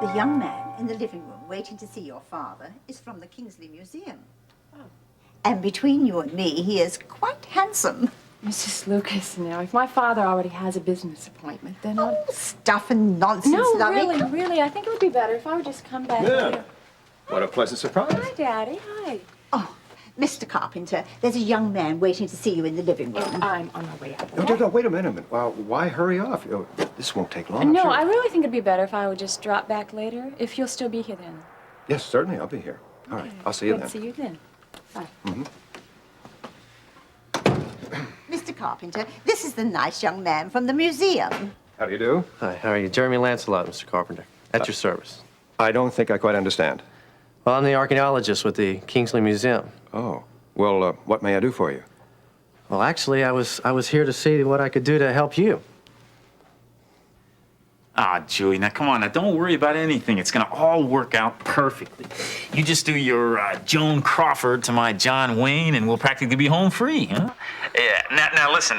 The young man in the living room waiting to see your father is from the Kingsley Museum. Oh. And between you and me, he is quite handsome. Mrs. Lucas, now, if my father already has a business appointment, then Oh, stuff and nonsense, No, lovey. really, I think it would be better if I would just come back later. What a pleasant surprise. Hi, Daddy. Hi. Oh, Mr. Carpenter, there's a young man waiting to see you in the living room. I'm on my way out. No, wait a minute. Why hurry off? This won't take long. No, sure. I really think it'd be better if I would just drop back later, if you'll still be here then. Yes, certainly, I'll be here. All right, I'll see you then. See you then. Bye. Mm-hmm. Mr. Carpenter, this is the nice young man from the museum. How do you do? Hi, how are you? Jeremy Lancelot, Mr. Carpenter. At your service. I don't think I quite understand. Well, I'm the archaeologist with the Kingsley Museum. Oh, well, what may I do for you? Well, actually, I was here to see what I could do to help you. Ah, Julie, now come on, now don't worry about anything. It's gonna all work out perfectly. You just do your Joan Crawford to my John Wayne, and we'll practically be home free, huh? Yeah. Now listen.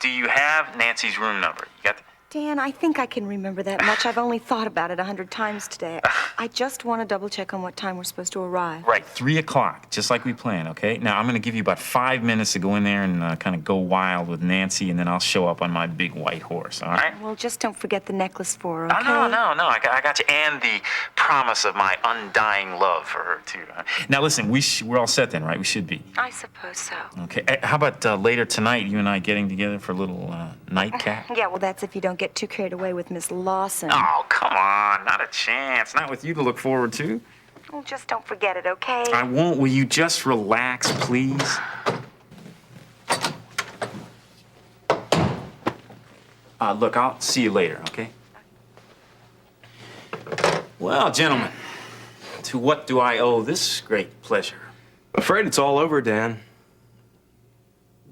Do you have Nancy's room number? You got? Dan, I think I can remember that much. I've only thought about it 100 times today. I just want to double check on what time we're supposed to arrive. Right, 3 o'clock, just like we planned, okay? Now, I'm going to give you about 5 minutes to go in there and kind of go wild with Nancy, and then I'll show up on my big white horse, all right? Well, just don't forget the necklace for her, okay? Oh, no, I got you. And the promise of my undying love for her, too. Now, listen, we're all set then, right? We should be. I suppose so. Okay, how about later tonight, you and I getting together for a little nightcap? Yeah, well, that's if you don't get too carried away with Miss Lawson. Oh, come on, not a chance. Not with you to look forward to. Well, just don't forget it, okay? I won't. Will you just relax, please? Look, I'll see you later, okay? Well, gentlemen, to what do I owe this great pleasure? I'm afraid it's all over, Dan.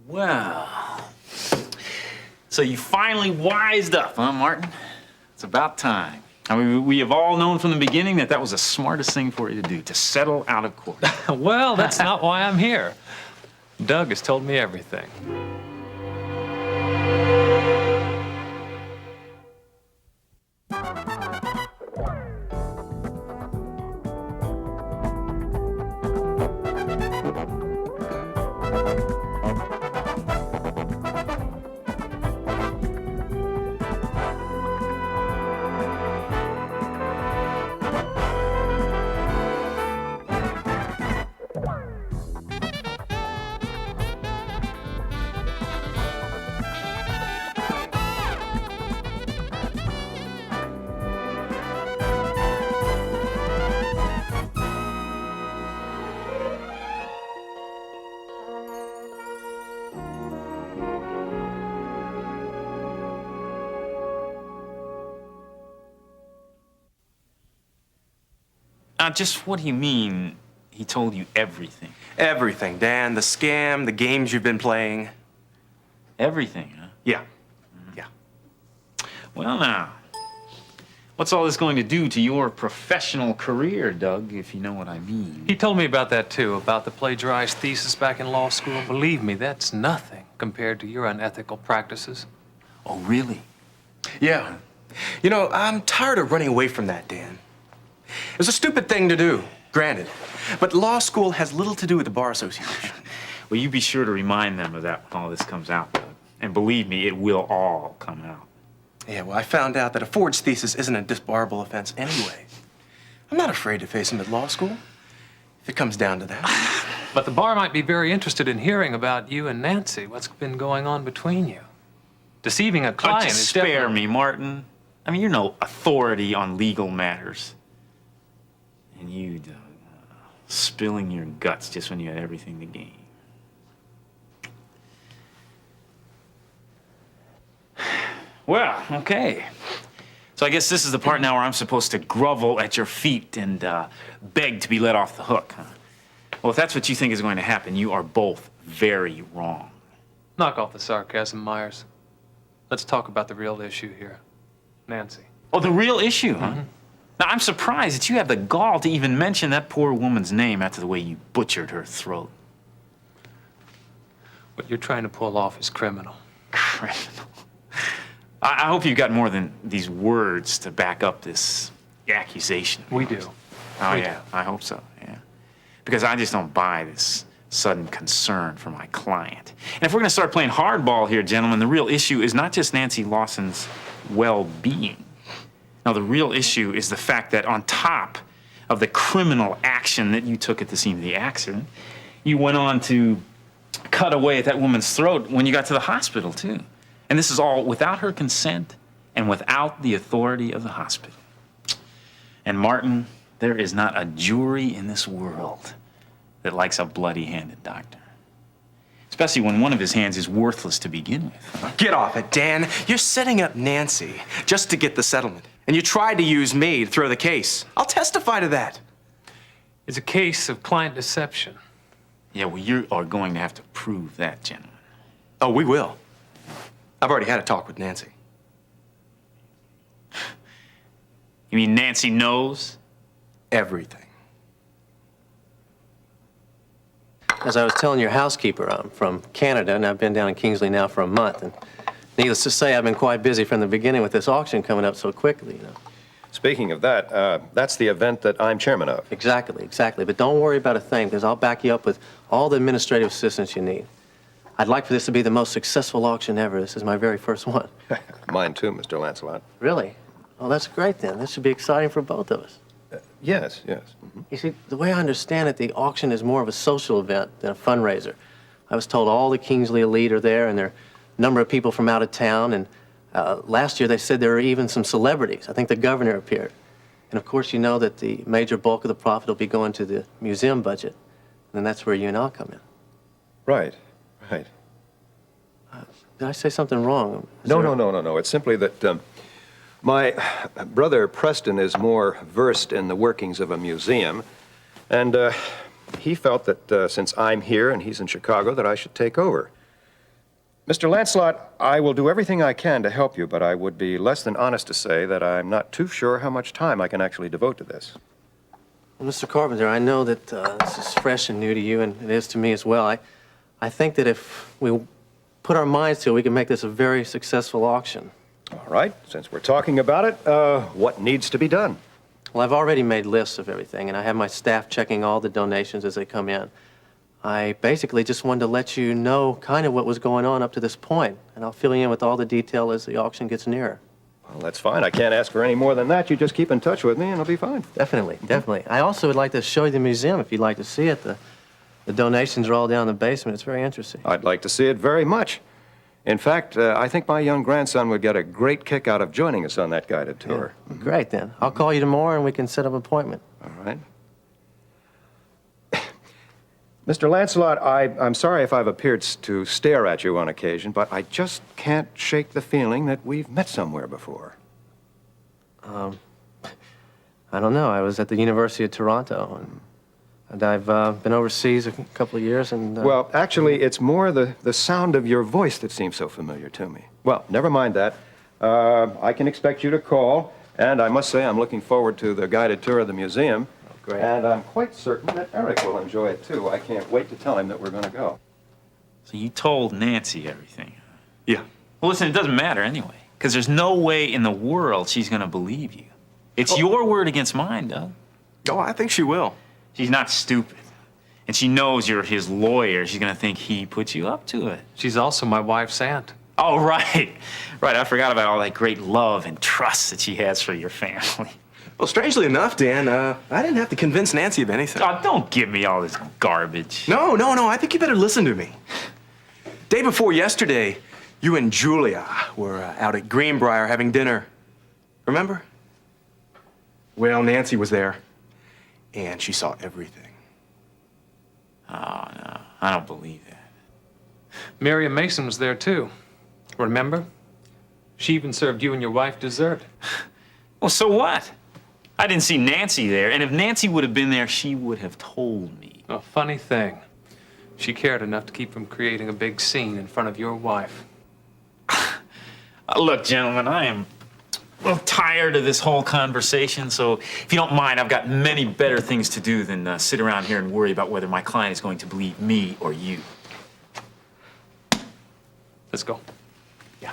Well, so you finally wised up, huh, Martin? It's about time. I mean, we have all known from the beginning that was the smartest thing for you to do, to settle out of court. Well, that's not why I'm here. Doug has told me everything. Just what do you mean he told you everything? Everything, Dan. The scam, the games you've been playing. Everything, huh? Yeah. Yeah. Well, now, what's all this going to do to your professional career, Doug, if you know what I mean? He told me about that, too, about the plagiarized thesis back in law school. Believe me, that's nothing compared to your unethical practices. Oh, really? Yeah. You know, I'm tired of running away from that, Dan. It was a stupid thing to do, granted. But law school has little to do with the Bar Association. Well, you be sure to remind them of that when all this comes out, Doug. And believe me, it will all come out. Yeah, well, I found out that a forged thesis isn't a disbarable offense anyway. I'm not afraid to face him at law school, if it comes down to that. But the bar might be very interested in hearing about you and Nancy. What's been going on between you? Deceiving a client Just is spare definitely... me, Martin. I mean, you're no authority on legal matters. And you, Doug, spilling your guts just when you had everything to gain. Well, okay. So I guess this is the part now where I'm supposed to grovel at your feet and beg to be let off the hook, huh? Well, if that's what you think is going to happen, you are both very wrong. Knock off the sarcasm, Myers. Let's talk about the real issue here. Nancy. Oh, the real issue, huh? Mm-hmm. Now, I'm surprised that you have the gall to even mention that poor woman's name after the way you butchered her throat. What you're trying to pull off is criminal. Criminal. I hope you've got more than these words to back up this accusation. We do. Oh, We yeah, do. I hope so, yeah. Because I just don't buy this sudden concern for my client. And if we're gonna start playing hardball here, gentlemen, the real issue is not just Nancy Lawson's well-being. Now, the real issue is the fact that on top of the criminal action that you took at the scene of the accident, you went on to cut away at that woman's throat when you got to the hospital, too. And this is all without her consent and without the authority of the hospital. And Martin, there is not a jury in this world that likes a bloody-handed doctor. Especially when one of his hands is worthless to begin with. Get off it, Dan. You're setting up Nancy just to get the settlement. And you tried to use me to throw the case. I'll testify to that. It's a case of client deception. Yeah, well, you are going to have to prove that, gentlemen. Oh, we will. I've already had a talk with Nancy. You mean Nancy knows? Everything. As I was telling your housekeeper, I'm from Canada, and I've been down in Kingsley now for a month. And needless to say, I've been quite busy from the beginning with this auction coming up so quickly, you know. Speaking of that, that's the event that I'm chairman of. Exactly, exactly. But don't worry about a thing, because I'll back you up with all the administrative assistance you need. I'd like for this to be the most successful auction ever. This is my very first one. Mine too, Mr. Lancelot. Really? Oh, that's great then. This should be exciting for both of us. Yes, yes. You see, the way I understand it, the auction is more of a social event than a fundraiser. I was told all the Kingsley elite are there, and there are a number of people from out of town, and last year they said there were even some celebrities. I think the governor appeared. And of course, you know that the major bulk of the profit will be going to the museum budget. And that's where you and I'll come in. Right, right. Did I say something wrong? No. It's simply that my brother Preston is more versed in the workings of a museum, and he felt that since I'm here and he's in Chicago, that I should take over. Mr. Lancelot, I will do everything I can to help you, but I would be less than honest to say that I'm not too sure how much time I can actually devote to this. Well, Mr. Carpenter, I know that this is fresh and new to you, and it is to me as well. I think that if we put our minds to it, we can make this a very successful auction. All right, since we're talking about it, what needs to be done? Well, I've already made lists of everything, and I have my staff checking all the donations as they come in. I basically just wanted to let you know kind of what was going on up to this point, and I'll fill you in with all the detail as the auction gets nearer. Well, that's fine. I can't ask for any more than that. You just keep in touch with me, and it'll be fine. Definitely, definitely. I also would like to show you the museum if you'd like to see it. The donations are all down in the basement. It's very interesting. I'd like to see it very much. In fact, I think my young grandson would get a great kick out of joining us on that guided tour. Yeah. Great, then. I'll call you tomorrow, and we can set up an appointment. All right. Mr. Lancelot, I'm sorry if I've appeared to stare at you on occasion, but I just can't shake the feeling that we've met somewhere before. I don't know. I was at the University of Toronto, and I've been overseas a couple of years, and... Well, actually, it's more the sound of your voice that seems so familiar to me. Well, never mind that. I can expect you to call, and I must say I'm looking forward to the guided tour of the museum. Great. And I'm quite certain that Eric will enjoy it, too. I can't wait to tell him that we're going to go. So you told Nancy everything. Yeah. Well, listen, it doesn't matter anyway, because there's no way in the world she's going to believe you. It's your word against mine, Doug. Oh, I think she will. She's not stupid. And she knows you're his lawyer. She's going to think he put you up to it. She's also my wife's aunt. Oh, right. Right, I forgot about all that great love and trust that she has for your family. Well, strangely enough, Dan, I didn't have to convince Nancy of anything. Oh, don't give me all this garbage. No. I think you better listen to me. Day before yesterday, you and Julia were out at Greenbrier having dinner. Remember? Well, Nancy was there, and she saw everything. Oh, no, I don't believe that. Miriam Mason was there, too. Remember? She even served you and your wife dessert. Well, so what? I didn't see Nancy there, and if Nancy would have been there, she would have told me. A funny thing. She cared enough to keep from creating a big scene in front of your wife. Look, gentlemen, I am a little tired of this whole conversation, so if you don't mind, I've got many better things to do than sit around here and worry about whether my client is going to believe me or you. Let's go. Yeah.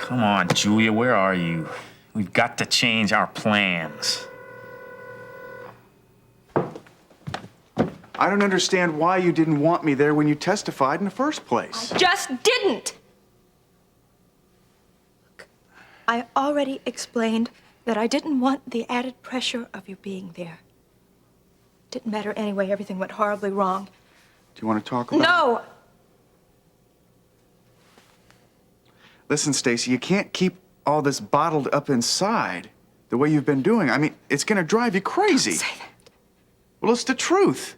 Come on, Julia, where are you? We've got to change our plans. I don't understand why you didn't want me there when you testified in the first place. Just didn't! Look, I already explained that I didn't want the added pressure of you being there. Didn't matter anyway, everything went horribly wrong. Do you want to talk about it? No! Listen, Stacy, you can't keep all this bottled up inside the way you've been doing. I mean, it's gonna drive you crazy. Don't say that. Well, it's the truth.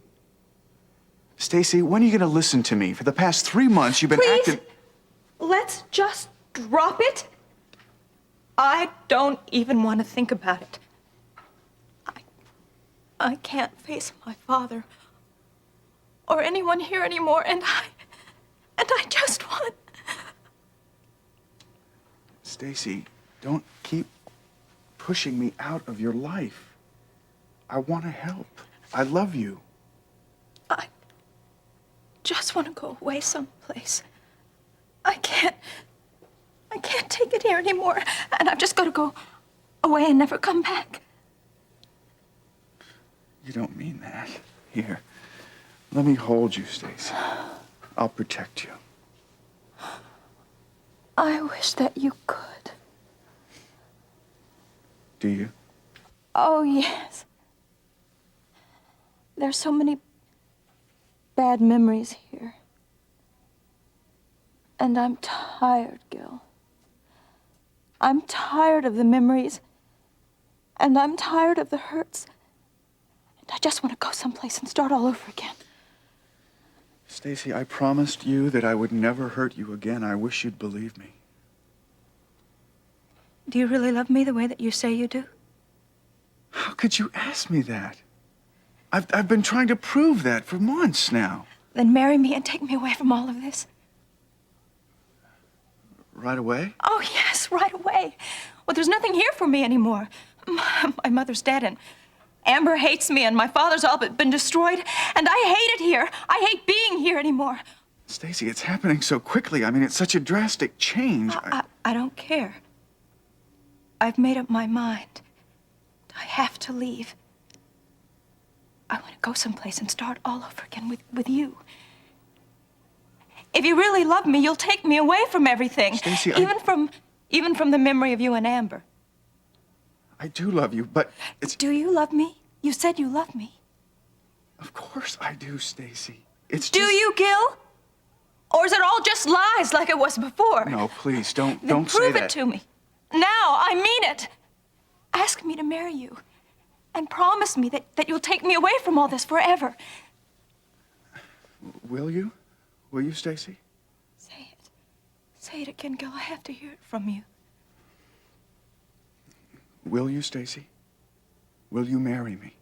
Stacy, when are you gonna listen to me? For the past 3 months, you've been Please, acting... let's just drop it. I don't even want to think about it. I can't face my father or anyone here anymore, and I just want... Stacy, don't keep pushing me out of your life. I want to help. I love you. I just want to go away someplace. I can't take it here anymore, and I've just got to go away and never come back. You don't mean that. Here, let me hold you, Stacy. I'll protect you. I wish that you could. Do you? Oh, yes. There's so many bad memories here. And I'm tired, Gil. I'm tired of the memories. And I'm tired of the hurts. And I just want to go someplace and start all over again. Stacy, I promised you that I would never hurt you again. I wish you'd believe me. Do you really love me the way that you say you do? How could you ask me that? I've been trying to prove that for months now. Then marry me and take me away from all of this. Right away? Oh, yes, right away. Well, there's nothing here for me anymore. My mother's dead, and Amber hates me, and my father's all but been destroyed, and I hate it here. I hate being here anymore. Stacy, it's happening so quickly. I mean, it's such a drastic change. I don't care. I've made up my mind. I have to leave. I want to go someplace and start all over again with you. If you really love me, you'll take me away from everything. Stacy, even from the memory of you and Amber. I do love you, but it's... Do you love me? You said you love me. Of course I do, Stacy. It's just... Do you, Gil? Or is it all just lies like it was before? No, please, don't say that. Then prove it to me. Now, I mean it. Ask me to marry you. And promise me that you'll take me away from all this forever. Will you? Will you, Stacy? Say it. Say it again, Gil. I have to hear it from you. Will you, Stacy? Will you marry me?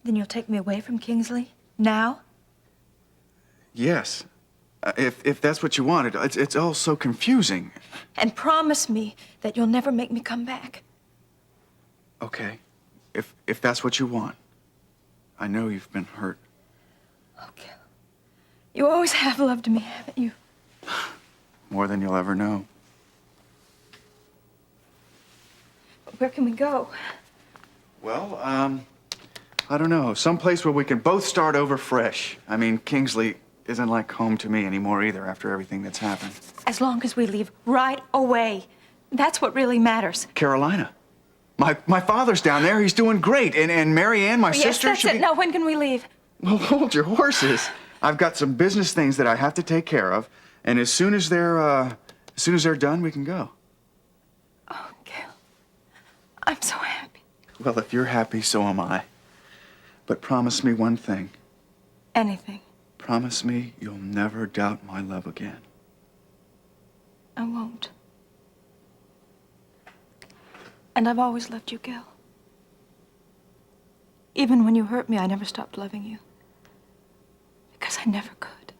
Then you'll take me away from Kingsley? Now? Yes. If that's what you wanted. It's all so confusing. And promise me that you'll never make me come back. Okay. If that's what you want. I know you've been hurt. Okay. You always have loved me, haven't you? More than you'll ever know. But where can we go? Well, I don't know. Someplace where we can both start over fresh. I mean, Kingsley isn't like home to me anymore either after everything that's happened. As long as we leave right away. That's what really matters. Carolina. My father's down there. He's doing great. And Mary Ann, my Yes, sister, that's it. Now, when can we leave? Well, hold your horses. I've got some business things that I have to take care of. And as soon as they're done, we can go. Oh, Gil. I'm so happy. Well, if you're happy, so am I. But promise me one thing. Anything. Promise me you'll never doubt my love again. I won't. And I've always loved you, Gil. Even when you hurt me, I never stopped loving you. Because I never could.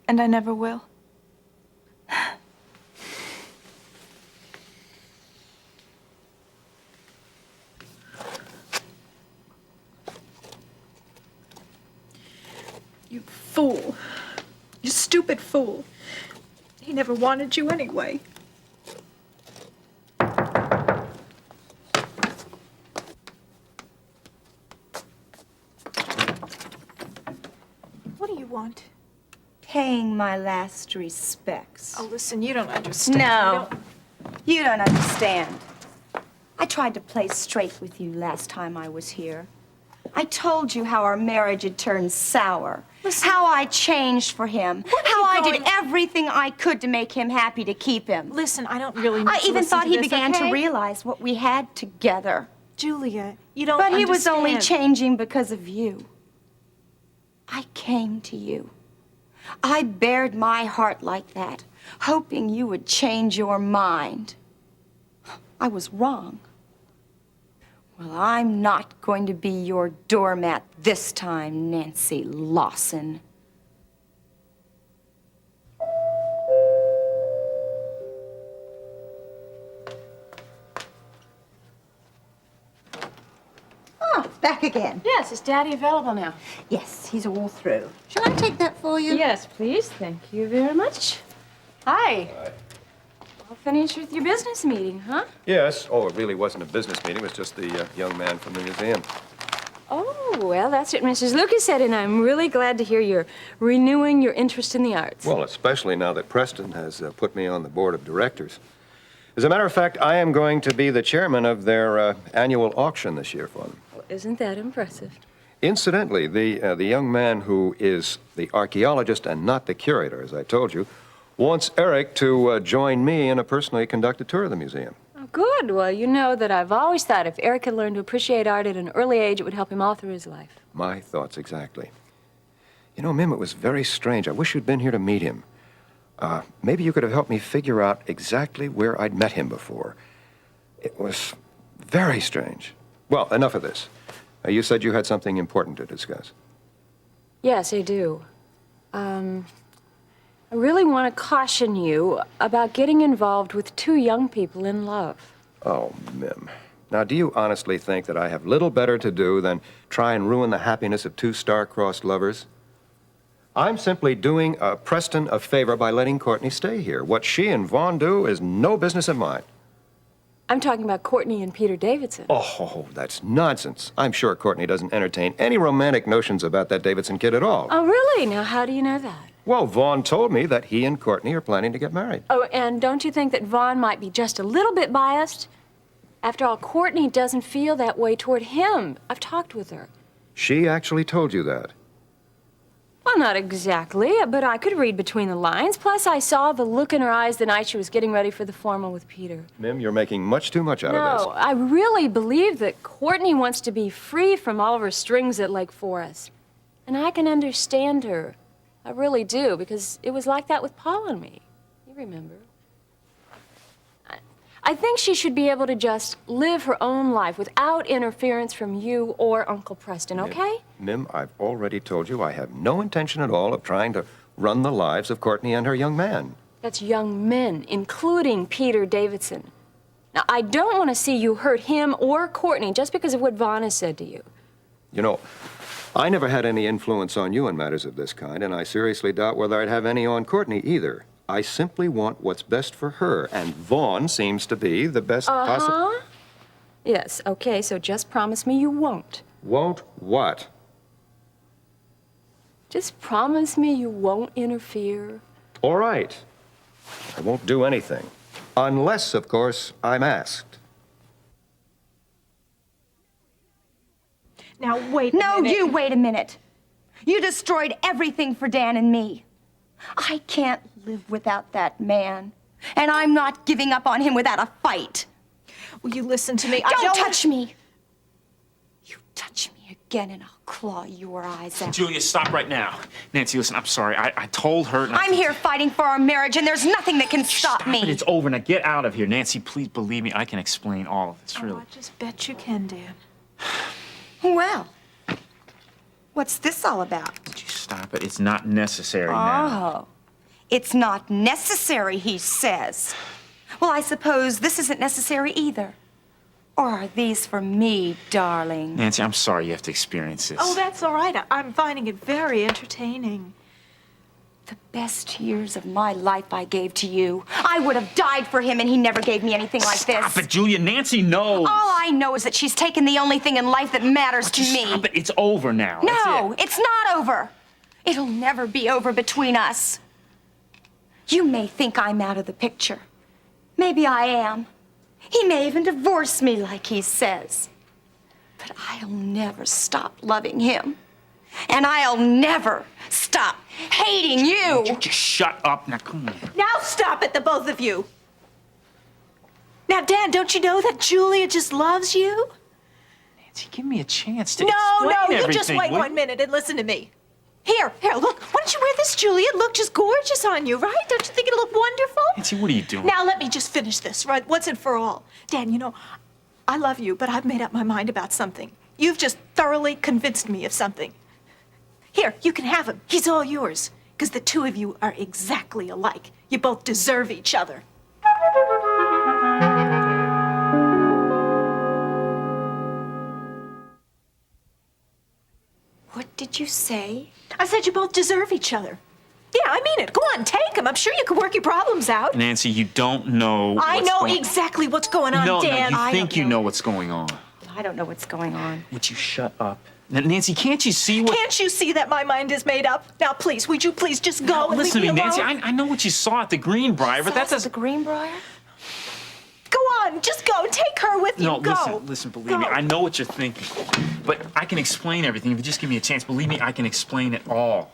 And I never will. You fool. You stupid fool. He never wanted you anyway. What do you want? Paying my last respects. Oh, listen, you don't understand. No, you don't understand. I tried to play straight with you last time I was here. I told you how our marriage had turned sour. Listen. How I changed for him. How I did everything I could to make him happy to keep him. Listen, I don't really need I to even listen thought to he this, began okay? to realize what we had together. Julia, you don't But he was only understand. changing because of you. I came to you. I bared my heart like that, hoping you would change your mind. I was wrong. Well, I'm not going to be your doormat this time, Nancy Lawson. Oh, back again. Yes, is Daddy available now? Yes, he's all through. Shall I take that for you? Yes, please. Thank you very much. Hi. All finished with your business meeting, huh? Yes. Oh, it really wasn't a business meeting. It was just the young man from the museum. Oh, well, that's what Mrs. Lucas said, and I'm really glad to hear you're renewing your interest in the arts. Well, especially now that Preston has put me on the board of directors. As a matter of fact, I am going to be the chairman of their annual auction this year for them. Well, isn't that impressive? Incidentally, the young man who is the archaeologist and not the curator, as I told you, wants Eric to join me in a personally conducted tour of the museum. Oh, good. Well, you know that I've always thought if Eric had learned to appreciate art at an early age, it would help him all through his life. My thoughts exactly. You know, Mim, it was very strange. I wish you'd been here to meet him. Maybe you could have helped me figure out exactly where I'd met him before. It was very strange. Well, enough of this. You said you had something important to discuss. Yes, I do. I really want to caution you about getting involved with two young people in love. Oh, Mim. Now, do you honestly think that I have little better to do than try and ruin the happiness of two star-crossed lovers? I'm simply doing Preston a favor by letting Courtney stay here. What she and Vaughn do is no business of mine. I'm talking about Courtney and Peter Davidson. Oh, that's nonsense. I'm sure Courtney doesn't entertain any romantic notions about that Davidson kid at all. Oh, really? Now, how do you know that? Well, Vaughn told me that he and Courtney are planning to get married. Oh, and don't you think that Vaughn might be just a little bit biased? After all, Courtney doesn't feel that way toward him. I've talked with her. She actually told you that. Well, not exactly, but I could read between the lines. Plus, I saw the look in her eyes the night she was getting ready for the formal with Peter. Mim, you're making much too much out of No, I really believe that Courtney wants to be free from all of her strings at Lake Forest. And I can understand her. I really do, because it was like that with Paul and me. You remember. I think she should be able to just live her own life without interference from you or Uncle Preston, okay? Mim, I've already told you I have no intention at all of trying to run the lives of Courtney and her young man. That's young men, including Peter Davidson. Now, I don't want to see you hurt him or Courtney just because of what Vaughn has said to you. You know, I never had any influence on you in matters of this kind, and I seriously doubt whether I'd have any on Courtney either. I simply want what's best for her, and Vaughn seems to be the best possible. Yes, okay, so just promise me you won't. Won't what? Just promise me you won't interfere. All right. I won't do anything. Unless, of course, I'm asked. Now, wait a No, minute. you wait a minute. You destroyed everything for Dan and me. I can't live without that man. And I'm not giving up on him without a fight. Will you listen to me? Don't touch me. You touch me again and I'll claw your eyes out. Julia, stop right now. Nancy, listen, I'm sorry. I told her not I'm here fighting for our marriage and there's nothing that can stop me. But it's over. Now get out of here. Nancy, please believe me. I can explain all of this, really. I just bet you can, Dan. Well, what's this all about? Would you stop it? It's not necessary now. Oh, it's not necessary, he says. Well, I suppose this isn't necessary either. Or are these for me, darling? Nancy, I'm sorry you have to experience this. Oh, that's all right. I'm finding it very entertaining. The best years of my life I gave to you. I would have died for him, and he never gave me anything like this. Stop it, Julia. Nancy knows. All I know is that she's taken the only thing in life that matters to me. Stop it. It's over now. No, That's it. it's not over. It'll never be over between us. You may think I'm out of the picture. Maybe I am. He may even divorce me like he says. But I'll never stop loving him. And I'll never stop hating you. You just shut up. Now, come on. Now stop it, the both of you. Now, Dan, don't you know that Julia just loves you? Nancy, give me a chance to No, explain you just everything, wait will 1 minute and listen to me. Here, look. Why don't you wear this, Julia? It looked just gorgeous on you, right? Don't you think it'll look wonderful? Nancy, what are you doing? Now, let me just finish this, right? Once and for all. Dan, you know, I love you, but I've made up my mind about something. You've just thoroughly convinced me of something. Here, you can have him. He's all yours. Because the two of you are exactly alike. You both deserve each other. What did you say? I said you both deserve each other. Yeah, I mean it. Go on, take him. I'm sure you can work your problems out. Nancy, you don't know I what's know going- exactly what's going on, No, Dan. no, you I think don't you know. know what's going on. I don't know what's going on. Would you shut up? Now, Nancy, can't you see what... Can't you see that my mind is made up? Now, please, would you please just go and Listen to leave me, me alone? Nancy. I know what you saw at the Greenbrier, but that Sauce at doesn't... the Greenbrier? Go on, just go. Take her with you. No, Go. listen, believe me, Go. I know what you're thinking. But I can explain everything if you just give me a chance. Believe me, I can explain it all.